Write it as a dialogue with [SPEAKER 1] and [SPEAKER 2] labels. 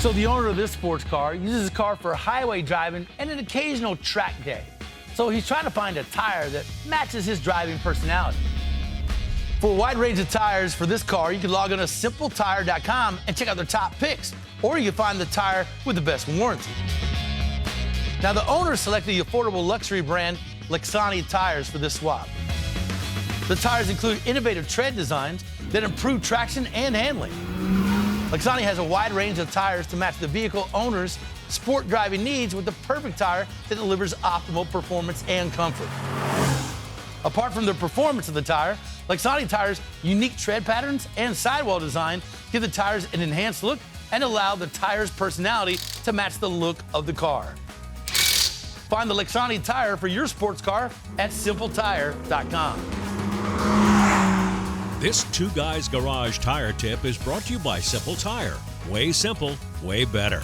[SPEAKER 1] So the owner of this sports car uses his car for highway driving and an occasional track day. So he's trying to find a tire that matches his driving personality. For a wide range of tires for this car, you can log on to simpletire.com and check out their top picks, or you can find the tire with the best warranty. Now, the owner selected the affordable luxury brand Lexani tires for this swap. The tires include innovative tread designs that improve traction and handling. Lexani has a wide range of tires to match the vehicle owner's sport driving needs with the perfect tire that delivers optimal performance and comfort. Apart from the performance of the tire, Lexani tires' unique tread patterns and sidewall design give the tires an enhanced look and allow the tire's personality to match the look of the car. Find the Lexani tire for your sports car at simpletire.com.
[SPEAKER 2] This Two Guys Garage Tire Tip is brought to you by Simple Tire. Way simple, way better.